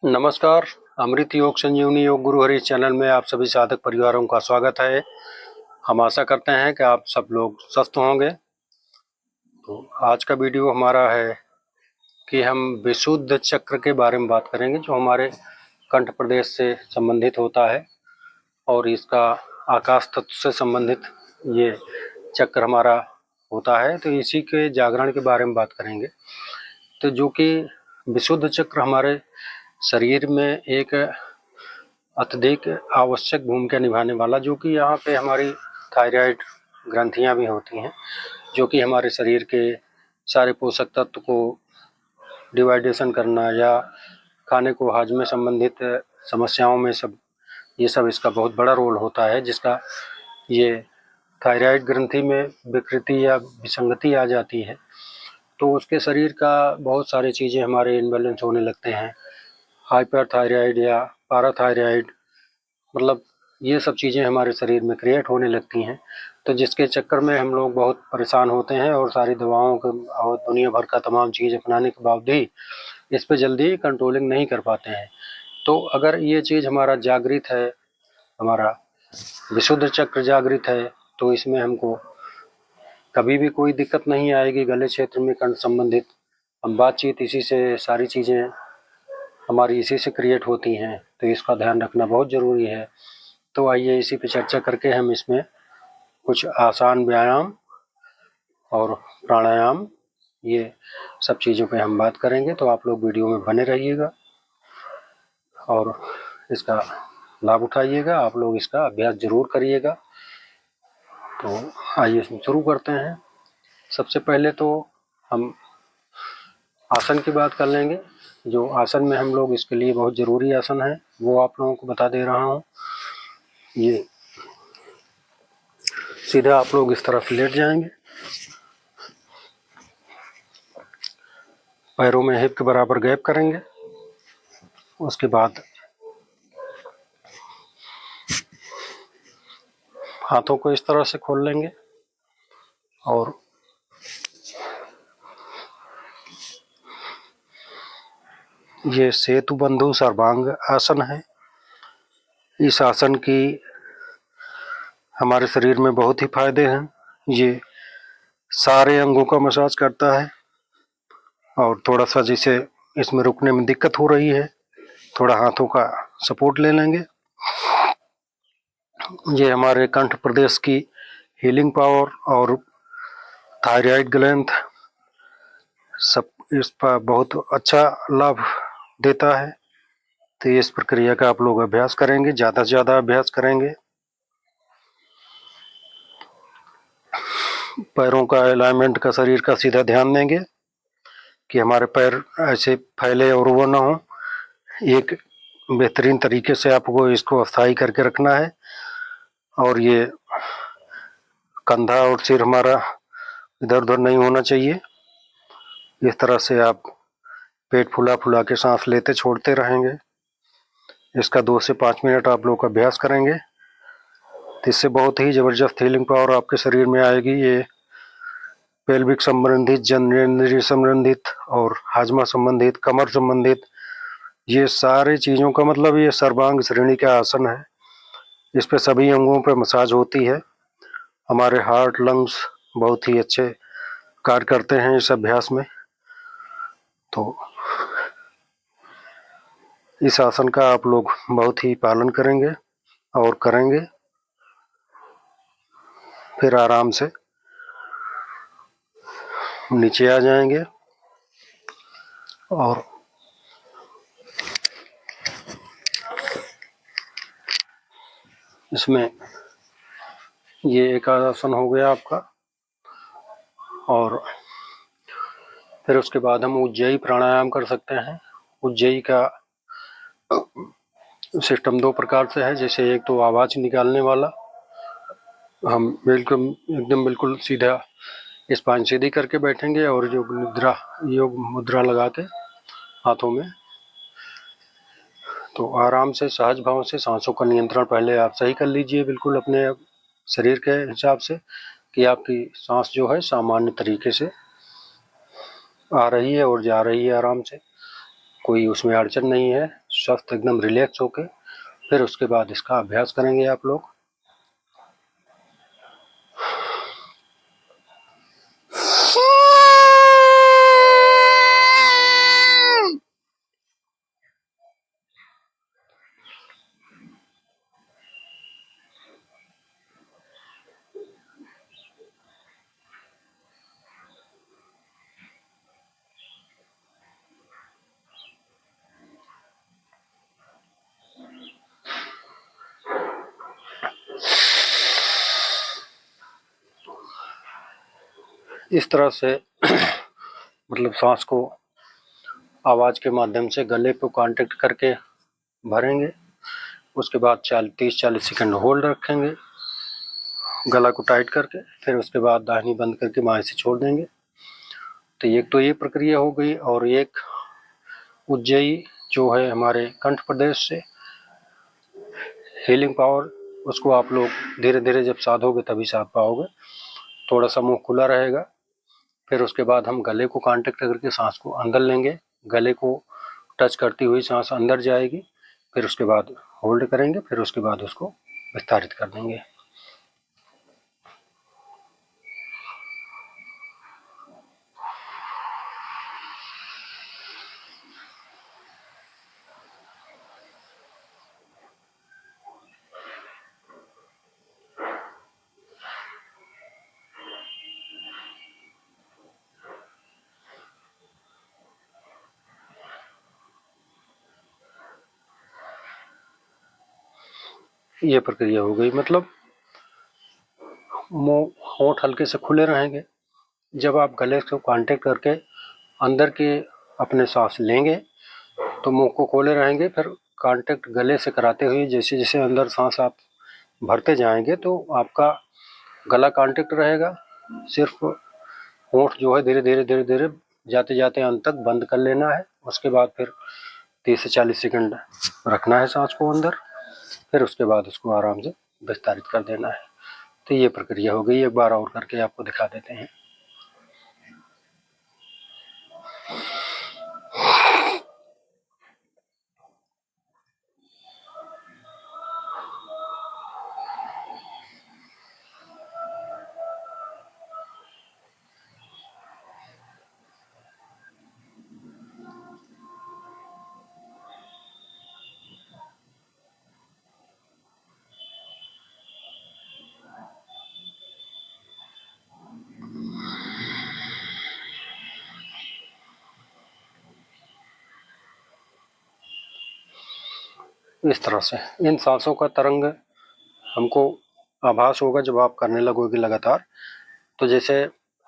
नमस्कार। अमृत योग संजीवनी योग गुरु हरि चैनल में आप सभी साधक परिवारों का स्वागत है। हम आशा करते हैं कि आप सब लोग स्वस्थ होंगे। तो आज का वीडियो हमारा है कि हम विशुद्ध चक्र के बारे में बात करेंगे, जो हमारे कंठ प्रदेश से संबंधित होता है और इसका आकाश तत्व से संबंधित ये चक्र हमारा होता है। तो इसी के जागरण के बारे में बात करेंगे। तो जो कि विशुद्ध चक्र हमारे शरीर में एक अत्यधिक आवश्यक भूमिका निभाने वाला, जो कि यहाँ पे हमारी थायराइड ग्रंथियाँ भी होती हैं, जो कि हमारे शरीर के सारे पोषक तत्व को डिवाइडेशन करना या खाने को हाजमे संबंधित समस्याओं में ये सब इसका बहुत बड़ा रोल होता है। जिसका ये थायराइड ग्रंथि में विकृति या विसंगति आ जाती है तो उसके शरीर का बहुत सारी चीज़ें हमारे इनबैलेंस होने लगते हैं। हाइपरथायराइड या पैराथायराइड, मतलब ये सब चीज़ें हमारे शरीर में क्रिएट होने लगती हैं। तो जिसके चक्कर में हम लोग बहुत परेशान होते हैं और सारी दवाओं को और दुनिया भर का तमाम चीज़ अपनाने के बावजूद भी इस पर जल्दी कंट्रोलिंग नहीं कर पाते हैं। तो अगर ये चीज़ हमारा जागृत है, हमारा विशुद्ध चक्र जागृत है, तो इसमें हमको कभी भी कोई दिक्कत नहीं आएगी। गले क्षेत्र में कंठ संबंधित हम बातचीत इसी से, सारी चीज़ें हमारी इसी से क्रिएट होती हैं। तो इसका ध्यान रखना बहुत ज़रूरी है। तो आइए इसी पे चर्चा करके हम इसमें कुछ आसान व्यायाम और प्राणायाम, ये सब चीज़ों पे हम बात करेंगे। तो आप लोग वीडियो में बने रहिएगा और इसका लाभ उठाइएगा। आप लोग इसका अभ्यास ज़रूर करिएगा। तो आइए शुरू करते हैं। सबसे पहले तो हम आसन की बात कर लेंगे। जो आसन में हम लोग, इसके लिए बहुत ज़रूरी आसन है, वो आप लोगों को बता दे रहा हूँ। ये सीधा आप लोग इस तरफ लेट जाएंगे, पैरों में हिप के बराबर गैप करेंगे। उसके बाद हाथों को इस तरह से खोल लेंगे और ये सेतु बंधु सर्वांग आसन है। इस आसन की हमारे शरीर में बहुत ही फायदे हैं। ये सारे अंगों का मसाज करता है और थोड़ा सा जिसे इसमें रुकने में दिक्कत हो रही है, थोड़ा हाथों का सपोर्ट ले लेंगे। ये हमारे कंठ प्रदेश की हीलिंग पावर और थायराइड ग्लैंड सब इस पर बहुत अच्छा लाभ देता है। तो इस प्रक्रिया का आप लोग अभ्यास करेंगे, ज़्यादा से ज़्यादा अभ्यास करेंगे। पैरों का अलाइनमेंट का शरीर का सीधा ध्यान देंगे कि हमारे पैर ऐसे फैले और वो ना हो। एक बेहतरीन तरीके से आपको इसको स्थायी करके रखना है। और ये कंधा और सिर हमारा इधर उधर नहीं होना चाहिए। इस तरह से आप पेट फुला फुला के सांस लेते छोड़ते रहेंगे। इसका 2 से 5 मिनट आप लोग अभ्यास करेंगे तो इससे बहुत ही ज़बरदस्त हीलिंग पावर आपके शरीर में आएगी। ये पेल्विक संबंधित, जननेंद्रिय संबंधित और हाजमा संबंधित, कमर संबंधित, ये सारी चीज़ों का मतलब ये सर्वांग श्रेणी का आसन है। इस पे सभी अंगों पे मसाज होती है। हमारे हार्ट, लंग्स बहुत ही अच्छे कार्य करते हैं इस अभ्यास में। तो इस आसन का आप लोग बहुत ही पालन करेंगे और करेंगे। फिर आराम से नीचे आ जाएंगे और इसमें ये एक आसन हो गया आपका। और फिर उसके बाद हम उज्जयी प्राणायाम कर सकते हैं। उज्जयी का सिस्टम 2 प्रकार से है। जैसे एक तो आवाज़ निकालने वाला, हम बिल्कुल सीधा स्पाइन सीधी करके बैठेंगे और योग मुद्रा लगा के हाथों में, तो आराम से सहज भाव से सांसों का नियंत्रण पहले आप सही कर लीजिए, बिल्कुल अपने शरीर के हिसाब से, कि आपकी सांस जो है सामान्य तरीके से आ रही है और जा रही है आराम से। कोई उसमें अड़चन नहीं है, स्वस्थ एकदम रिलैक्स होके फिर उसके बाद इसका अभ्यास करेंगे आप लोग। इस तरह से मतलब सांस को आवाज़ के माध्यम से गले को कांटेक्ट करके भरेंगे। उसके बाद 30-40 सेकंड होल्ड रखेंगे गला को टाइट करके, फिर उसके बाद दाहिनी बंद करके बाएं से छोड़ देंगे। तो एक तो ये प्रक्रिया हो गई, और एक उज्जयी जो है हमारे कंठ प्रदेश से हीलिंग पावर, उसको आप लोग धीरे धीरे जब साधोगे तभी साध पाओगे। थोड़ा सा मुंह खुला रहेगा। फिर उसके बाद हम गले को कांटेक्ट करके सांस को अंदर लेंगे, गले को टच करती हुई सांस अंदर जाएगी, फिर उसके बाद होल्ड करेंगे, फिर उसके बाद उसको विस्तारित कर देंगे। ये प्रक्रिया हो गई। मतलब मुंह होंठ हल्के से खुले रहेंगे। जब आप गले को कांटेक्ट करके अंदर के अपने सांस लेंगे तो मुंह को खोले रहेंगे, फिर कांटेक्ट गले से कराते हुए जैसे जैसे अंदर सांस आप भरते जाएंगे तो आपका गला कांटेक्ट रहेगा। सिर्फ होंठ जो है धीरे धीरे धीरे धीरे जाते जाते अंत तक बंद कर लेना है। उसके बाद फिर 30 से 40 सेकंड रखना है सांस को अंदर, फिर उसके बाद उसको आराम से विस्तारित कर देना है। तो ये प्रक्रिया हो गई। एक बार और करके आपको दिखा देते हैं। इस तरह से इन सांसों का तरंग हमको आभास होगा जब आप करने लगोगे लगातार। तो जैसे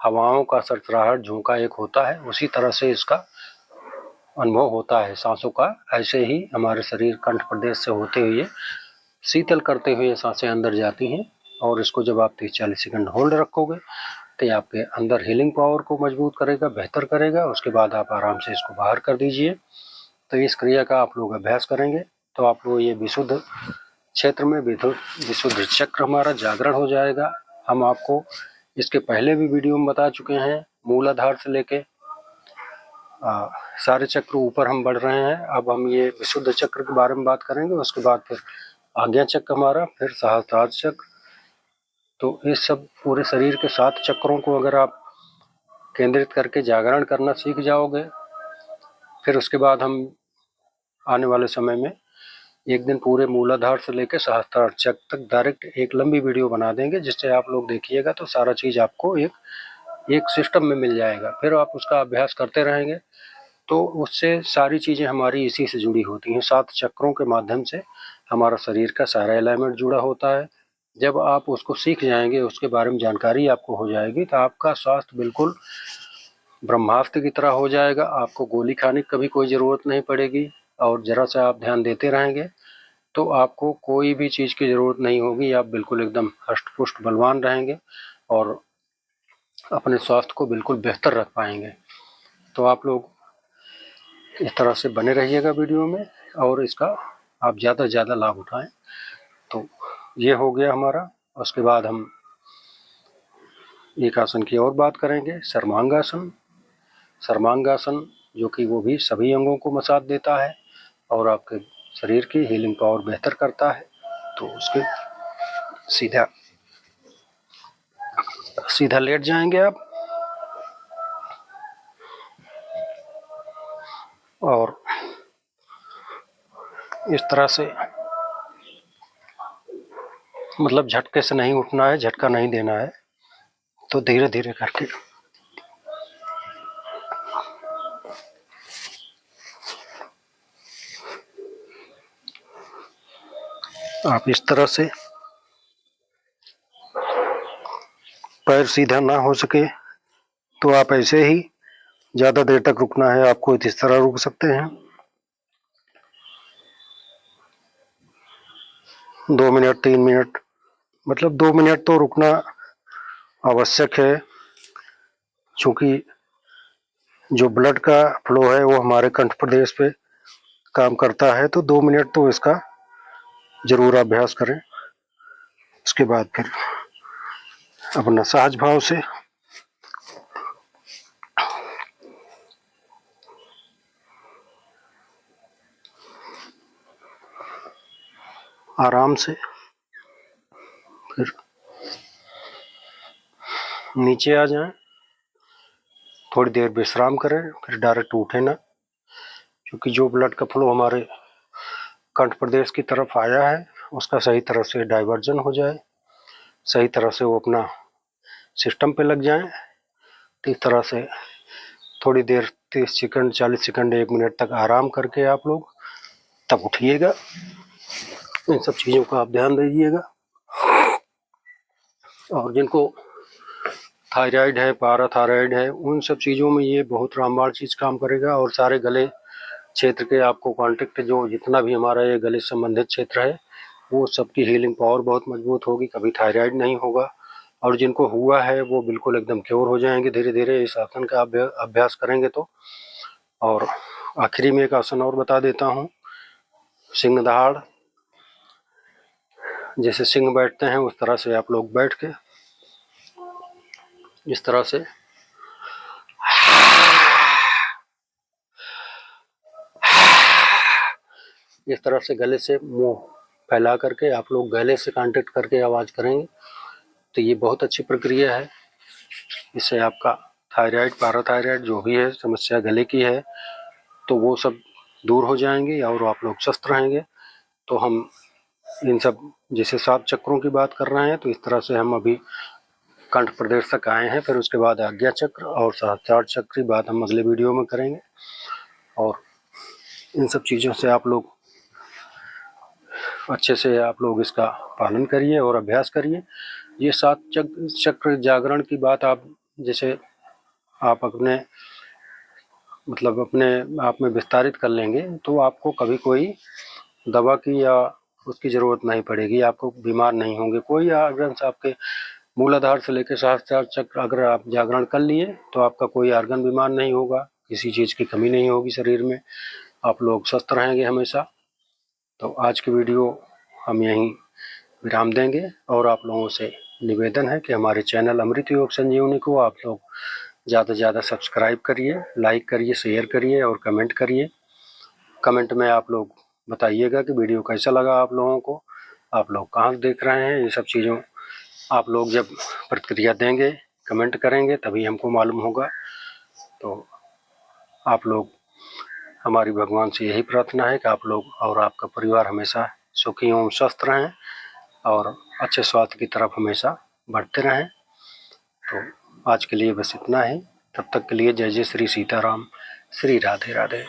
हवाओं का सरसराहट झोंका एक होता है, उसी तरह से इसका अनुभव होता है सांसों का। ऐसे ही हमारे शरीर कंठ प्रदेश से होते हुए शीतल करते हुए सांसें अंदर जाती हैं, और इसको जब आप 30-40 सेकंड होल्ड रखोगे तो ये आपके अंदर हीलिंग पावर को मजबूत करेगा, बेहतर करेगा। उसके बाद आप आराम से इसको बाहर कर दीजिए। तो इस क्रिया का आप लोग अभ्यास करेंगे तो आप लोग ये विशुद्ध क्षेत्र में विशुद्ध चक्र हमारा जागरण हो जाएगा। हम आपको इसके पहले भी वीडियो में बता चुके हैं, मूलाधार से लेके सारे चक्र ऊपर हम बढ़ रहे हैं। अब हम ये विशुद्ध चक्र के बारे में बात करेंगे। उसके बाद फिर आज्ञा चक्र हमारा, फिर सहस्त्रार चक्र। तो इस सब पूरे शरीर के 7 चक्रों को अगर आप केंद्रित करके जागरण करना सीख जाओगे, फिर उसके बाद हम आने वाले समय में एक दिन पूरे मूलाधार से लेकर सहस्त्रार चक्र तक डायरेक्ट एक लंबी वीडियो बना देंगे, जिससे आप लोग देखिएगा तो सारा चीज़ आपको एक सिस्टम में मिल जाएगा। फिर आप उसका अभ्यास करते रहेंगे तो उससे सारी चीज़ें हमारी इसी से जुड़ी होती हैं। 7 चक्रों के माध्यम से हमारा शरीर का सारा एलिमेंट जुड़ा होता है। जब आप उसको सीख जाएंगे, उसके बारे में जानकारी आपको हो जाएगी, तो आपका स्वास्थ्य बिल्कुल ब्रह्मास्त्र की तरह हो जाएगा। आपको गोली खाने की कभी कोई ज़रूरत नहीं पड़ेगी। और ज़रा सा आप ध्यान देते रहेंगे तो आपको कोई भी चीज़ की ज़रूरत नहीं होगी। आप बिल्कुल एकदम हष्ट पुष्ट बलवान रहेंगे और अपने स्वास्थ्य को बिल्कुल बेहतर रख पाएंगे। तो आप लोग इस तरह से बने रहिएगा वीडियो में, और इसका आप ज़्यादा से ज़्यादा लाभ उठाएं। तो ये हो गया हमारा। उसके बाद हम एक आसन की और बात करेंगे, सर्वांगासन। सर्वांगासन जो कि वो भी सभी अंगों को मसाज देता है और आपके शरीर की हीलिंग पावर बेहतर करता है। तो उसके सीधा लेट जाएंगे आप और इस तरह से मतलब झटके से नहीं उठना है, झटका नहीं देना है, तो धीरे धीरे करके आप इस तरह से पैर सीधा ना हो सके तो आप ऐसे ही ज़्यादा देर तक रुकना है आपको, इस तरह रुक सकते हैं 2 मिनट 3 मिनट, मतलब 2 मिनट तो रुकना आवश्यक है, क्योंकि जो ब्लड का फ्लो है वो हमारे कंठ प्रदेश पे काम करता है। तो 2 मिनट तो इसका जरूर अभ्यास करें। उसके बाद फिर अपना सहज भाव से आराम से फिर नीचे आ जाएं, थोड़ी देर विश्राम करें, फिर डायरेक्ट उठे ना, क्योंकि जो ब्लड का फ्लो हमारे कंठ प्रदेश की तरफ आया है उसका सही तरह से डाइवर्जन हो जाए, सही तरह से वो अपना सिस्टम पे लग जाए। तो इस तरह से थोड़ी देर 30 सेकंड 40 सेकंड 1 मिनट तक आराम करके आप लोग तब उठिएगा। इन सब चीज़ों का आप ध्यान दीजिएगा। और जिनको थायराइड है, पैराथायराइड है, उन सब चीज़ों में ये बहुत रामबाण चीज़ काम करेगा। और सारे गले क्षेत्र के आपको कॉन्टेक्ट जो जितना भी हमारा ये गले से संबंधित क्षेत्र है वो सबकी हीलिंग पावर बहुत मजबूत होगी, कभी थायराइड नहीं होगा। और जिनको हुआ है वो बिल्कुल एकदम क्योर हो जाएंगे धीरे धीरे इस आसन का अभ्यास करेंगे तो। और आखिरी में एक आसन और बता देता हूँ, सिंह दहाड़। जैसे सिंह बैठते हैं उस तरह से आप लोग बैठ के इस तरह से इस तरह से गले से मुंह फैला करके आप लोग गले से कांटेक्ट करके आवाज़ करेंगे। तो ये बहुत अच्छी प्रक्रिया है। इससे आपका थायराइड पैराथायराइड जो भी है समस्या गले की है तो वो सब दूर हो जाएंगे और आप लोग स्वस्थ रहेंगे। तो हम इन सब जैसे 7 चक्रों की बात कर रहे हैं तो इस तरह से हम अभी कंठ प्रदेश तक आए हैं, फिर उसके बाद आज्ञा चक्र और सहस्त्रार चक्र की बात हम अगले वीडियो में करेंगे। और इन सब चीज़ों से आप लोग अच्छे से आप लोग इसका पालन करिए और अभ्यास करिए। ये 7 चक्र जागरण की बात आप जैसे आप अपने मतलब अपने आप में विस्तारित कर लेंगे तो आपको कभी कोई दवा की या उसकी ज़रूरत नहीं पड़ेगी, आपको बीमार नहीं होंगे। कोई ऑर्गन आपके मूलाधार से लेकर सहस्त्रार चक्र अगर आप जागरण कर लिए तो आपका कोई ऑर्गन बीमार नहीं होगा, किसी चीज़ की कमी नहीं होगी शरीर में, आप लोग स्वस्थ रहेंगे हमेशा। तो आज की वीडियो हम यहीं विराम देंगे और आप लोगों से निवेदन है कि हमारे चैनल अमृत योग संजीवनी को आप लोग ज़्यादा से ज़्यादा सब्सक्राइब करिए, लाइक करिए, शेयर करिए और कमेंट करिए। कमेंट में आप लोग बताइएगा कि वीडियो कैसा लगा आप लोगों को, आप लोग कहाँ से देख रहे हैं। ये सब चीज़ों आप लोग जब प्रतिक्रिया देंगे, कमेंट करेंगे तभी हमको मालूम होगा। तो आप लोग हमारी भगवान से यही प्रार्थना है कि आप लोग और आपका परिवार हमेशा सुखी एवं स्वस्थ रहें और अच्छे स्वास्थ्य की तरफ हमेशा बढ़ते रहें। तो आज के लिए बस इतना ही। तब तक के लिए जय जय श्री सीताराम, श्री राधे राधे।